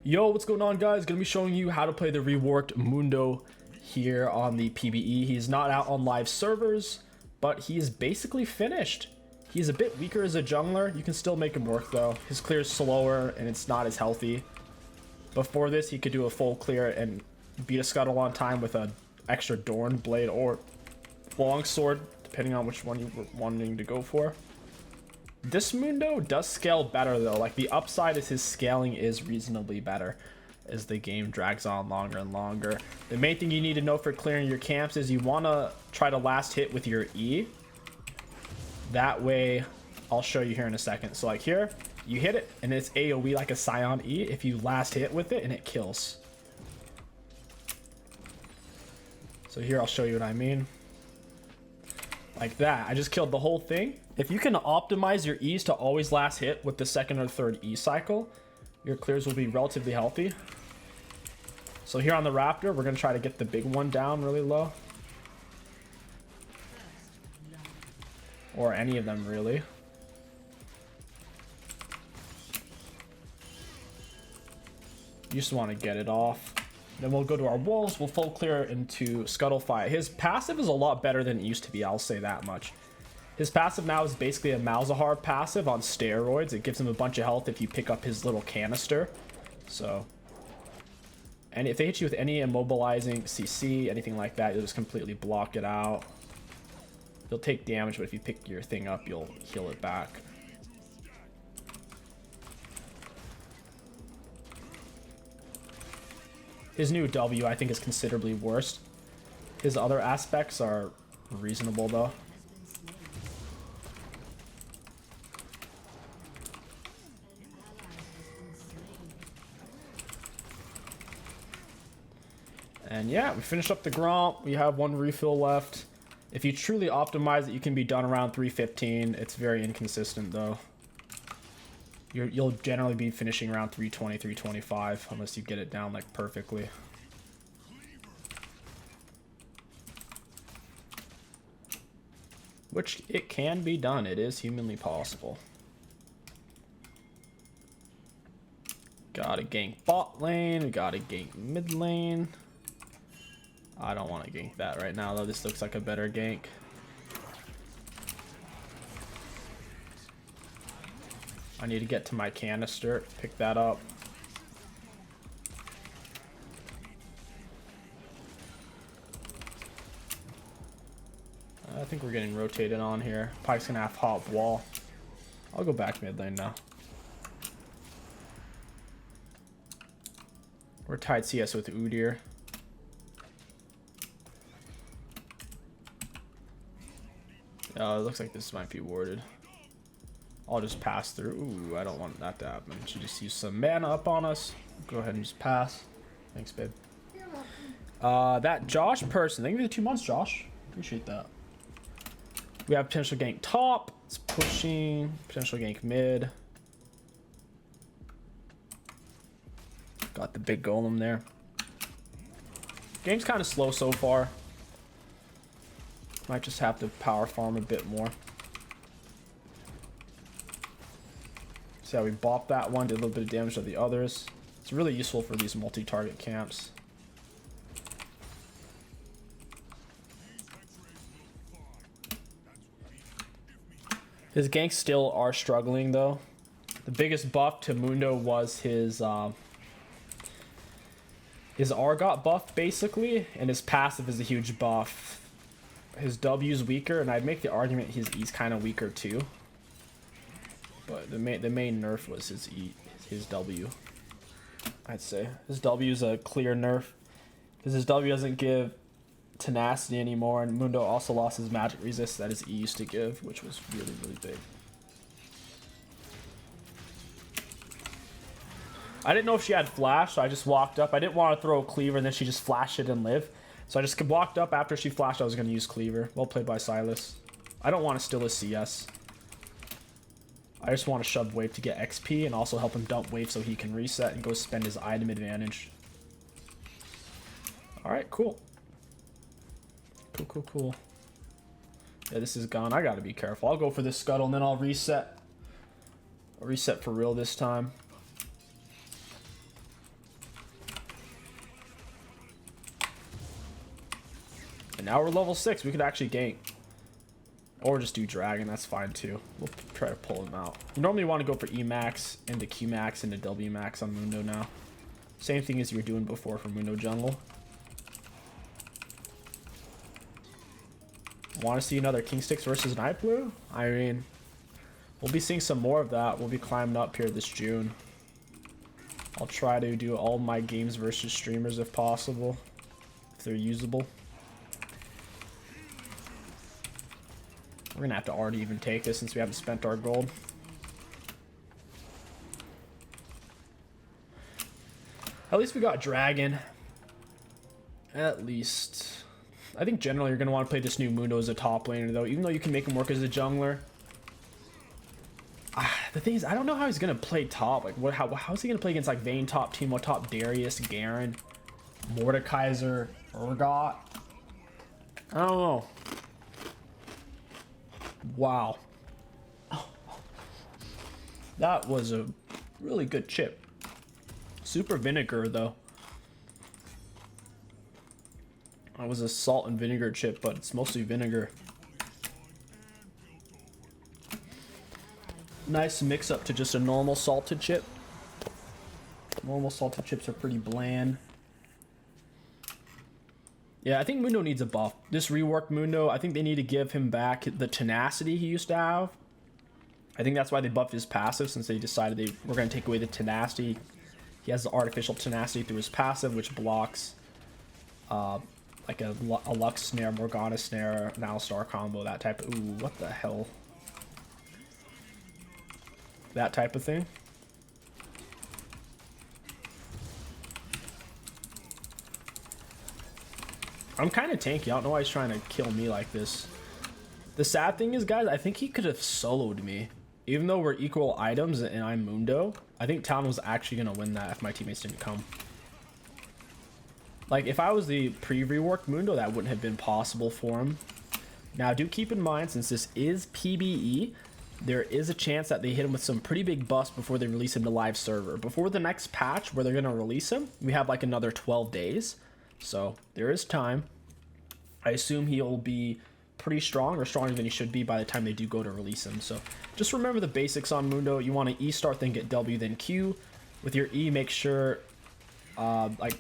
Yo, what's going on, guys? Gonna be showing you how to play the reworked Mundo here on the PvE. He's not out on live servers, but he is basically finished. He's a bit weaker as a jungler. You can still make him work though. His clear is slower and it's not as healthy. Before this, he could do a full clear and beat a scuttle on time with an extra Dorn blade or longsword, depending on which one you were wanting to go for. This Mundo does scale better though. Like, the upside is his scaling is reasonably better as the game drags on longer and longer. The main thing you need to know for clearing your camps is you want to try to last hit with your E. That way, I'll show you here in a second. So like here, you hit it and it's AoE like a Scion E if you last hit with it and it kills. So here I'll show you what I mean. Like that, I just killed the whole thing. If you can optimize your E's to always last hit with the second or third E cycle, your clears will be relatively healthy. So here on the Raptor, we're gonna try to get the big one down really low. Or any of them really. You just want to get it off. Then we'll go to our wolves, we'll full clear into Scuttle Fight. His passive is a lot better than it used to be, I'll say that much. His passive now is basically a Malzahar passive on steroids. It gives him a bunch of health if you pick up his little canister. So, and if they hit you with any immobilizing CC, anything like that, you'll just completely block it out. You'll take damage, but if you pick your thing up, you'll heal it back. His new W, I think, is considerably worse. His other aspects are reasonable, though. And yeah, we finished up the Gromp. We have one refill left. If you truly optimize it, you can be done around 315. It's very inconsistent, though. You'll generally be finishing around 320, 325, unless you get it down like perfectly. Which it can be done. It is humanly possible. Gotta gank bot lane. We gotta gank mid lane. I don't want to gank that right now, though. This looks like a better gank. I need to get to my canister, pick that up. I think we're getting rotated on here. Pyke's gonna have hop wall. I'll go back mid lane now. We're tied CS with Udyr. It looks like this might be warded. I'll just pass through. Ooh, I don't want that to happen. She just used some mana up on us. Go ahead and just pass. Thanks, babe. That Josh person. Thank you for the 2 months, Josh. Appreciate that. We have potential gank top. It's pushing. Potential gank mid. Got the big golem there. Game's kind of slow so far. Might just have to power farm a bit more. See how we bopped that one, did a little bit of damage to the others. It's really useful for these multi-target camps. His ganks still are struggling though. The biggest buff to Mundo was his Argot buff basically, and his passive is a huge buff. His W is weaker, and I'd make the argument he's kind of weaker too. But the main nerf was his W. I'd say his W is a clear nerf because his W doesn't give tenacity anymore, and Mundo also lost his magic resist that his E used to give, which was really big. I didn't know if she had flash, so I just walked up. I didn't want to throw a cleaver and then she just flashed it and live. So I just walked up after she flashed. I was going to use cleaver. Well played by Silas. I don't want to steal his CS. I just want to shove wave to get XP and also help him dump wave so he can reset and go spend his item advantage. Alright, cool. Cool. Yeah, this is gone. I gotta be careful. I'll go for this scuttle and then I'll reset. I'll reset for real this time. now we're level 6. We could actually gank. Or just do dragon. That's fine too. We'll try to pull him out. You normally want to go for E-max into Q-max into W-max on Mundo now. Same thing as you were doing before for Mundo jungle. Want to see another King Sticks versus Night Blue? I mean, we'll be seeing some more of that. We'll be climbing up here this June. I'll try to do all my games versus streamers if possible, if they're usable. We're gonna have to already even take this since we haven't spent our gold. At least we got dragon. At least. I think generally you're going to want to play this new Mundo as a top laner, though. Even though you can make him work as a jungler. The thing is, I don't know how he's going to play top. Like, how's he going to play against, like, Vayne top, Teemo top, Darius, Garen, Mordekaiser, Urgot? I don't know. Wow. That was a really good chip. Super vinegar, though. That was a salt and vinegar chip, but it's mostly vinegar. Nice mix up to just a normal salted chip. Normal salted chips are pretty bland. Yeah, I think Mundo needs a buff. This reworked Mundo, I think they need to give him back the tenacity he used to have. I think that's why they buffed his passive, since they decided they were going to take away the tenacity. He has the artificial tenacity through his passive, which blocks like a Lux snare, Morgana snare, an Alistar combo, that type of... Ooh, what the hell? That type of thing. I'm kind of tanky. I don't know why he's trying to kill me like this. The sad thing is, guys, I think he could have soloed me. Even though we're equal items and I'm Mundo, I think Talon was actually going to win that if my teammates didn't come. Like, if I was the pre-reworked Mundo, that wouldn't have been possible for him. Now, do keep in mind, since this is PBE, there is a chance that they hit him with some pretty big buffs before they release him to live server. Before the next patch where they're going to release him, we have like another 12 days. So, there is time. I assume he'll be pretty strong, or stronger than he should be by the time they do go to release him. So, just remember the basics on Mundo. You want to E start, then get W, then Q. With your E, make sure like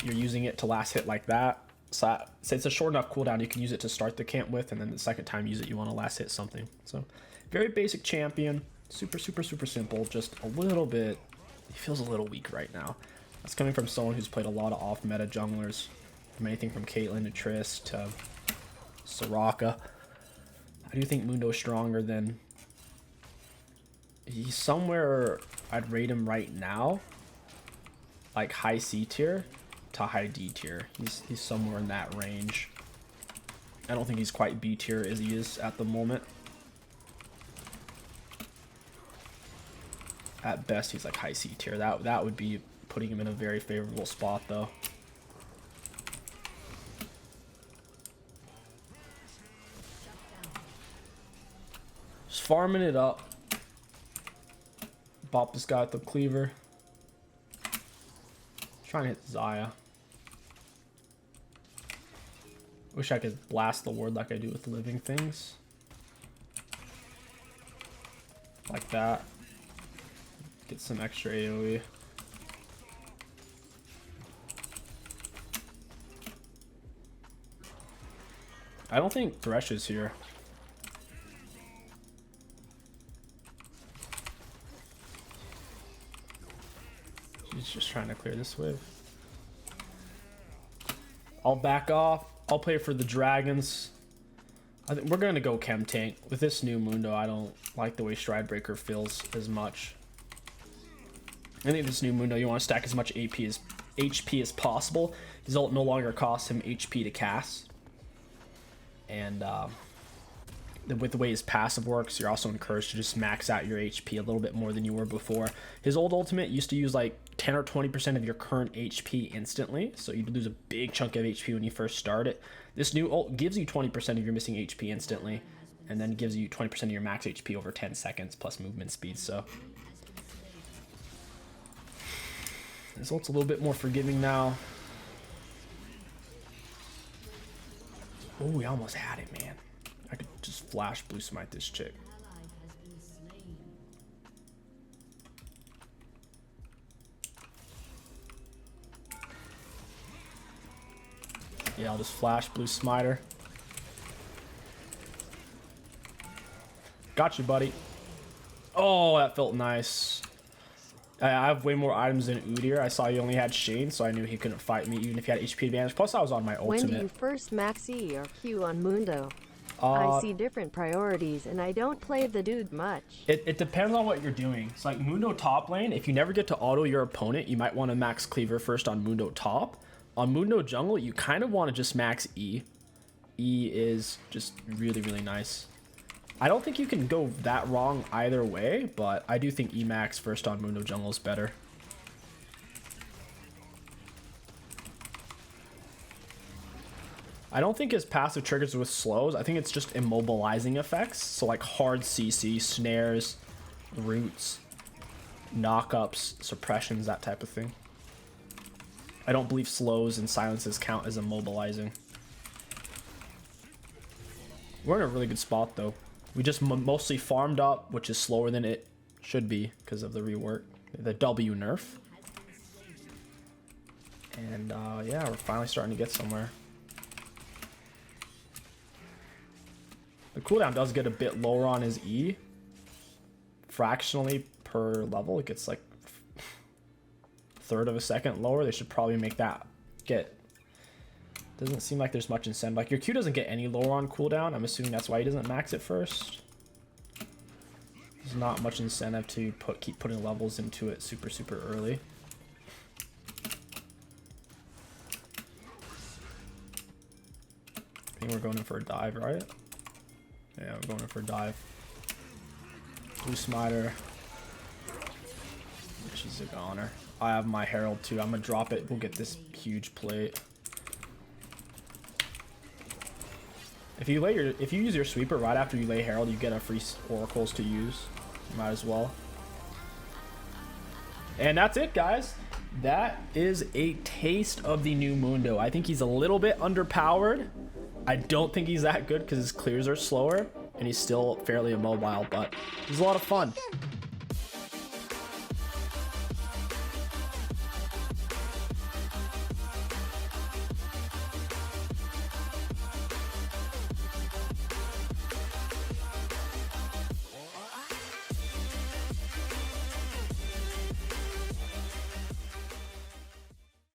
you're using it to last hit like that. So it's a short enough cooldown you can use it to start the camp with, and then the second time you use it, you want to last hit something. So, very basic champion. Super, super, super simple. Just a little bit... He feels a little weak right now. That's coming from someone who's played a lot of off-meta junglers. From anything from Caitlyn to Triss to Soraka. I do think Mundo's stronger than... He's somewhere... I'd rate him right now. Like high C tier to high D tier. He's somewhere in that range. I don't think he's quite B tier as he is at the moment. At best, he's like high C tier. That would be putting him in a very favorable spot, though. Just farming it up. Bop this guy with the cleaver. Trying to hit Zaya. Wish I could blast the ward like I do with living things. Like that. Get some extra AoE. I don't think Thresh is here. He's just trying to clear this wave. I'll back off. I'll play for the dragons. I think we're going to go chem tank. With this new Mundo, I don't like the way Stridebreaker feels as much. I think this new Mundo, you want to stack as much HP as possible. His ult no longer costs him HP to cast. And with the way his passive works, you're also encouraged to just max out your HP a little bit more than you were before. His old ultimate used to use like 10 or 20% of your current HP instantly, so you'd lose a big chunk of HP when you first start it. This new ult gives you 20% of your missing HP instantly, and then gives you 20% of your max HP over 10 seconds plus movement speed. So his ult's a little bit more forgiving now. Oh, we almost had it, man. I could just flash blue smite this chick. Yeah, I'll just flash blue smiter. Got you, buddy. Oh, that felt nice. I have way more items than Udyr. I saw you only had Shane, so I knew he couldn't fight me even if he had HP advantage. Plus, I was on my ultimate. When do you first max E or Q on Mundo? I see different priorities, and I don't play the dude much. It depends on what you're doing. It's like Mundo top lane. If you never get to auto your opponent, you might want to max Cleaver first on Mundo top. On Mundo jungle, you kind of want to just max E. E is just really, really nice. I don't think you can go that wrong either way, but I do think E max first on Mundo jungle is better. I don't think his passive triggers with slows. I think it's just immobilizing effects. So like hard CC, snares, roots, knockups, suppressions, that type of thing. I don't believe slows and silences count as immobilizing. We're in a really good spot though. We just mostly farmed up, which is slower than it should be because of the rework, the W nerf. And yeah, we're finally starting to get somewhere. The cooldown does get a bit lower on his E. Fractionally per level, it gets like a third of a second lower. They should probably make that get... Doesn't seem like there's much incentive. Like your Q doesn't get any lower on cooldown. I'm assuming that's why he doesn't max it first. There's not much incentive to keep putting levels into it super early. I think we're going in for a dive, right? Yeah, we're going in for a dive. Blue smiter. She's a goner. I have my herald too. I'm gonna drop it. We'll get this huge plate. If you use your sweeper right after you lay herald, you get a free oracles to use. You might as well. And that's it, guys. That is a taste of the new Mundo. I think he's a little bit underpowered. I don't think he's that good because his clears are slower and he's still fairly immobile, but it was a lot of fun.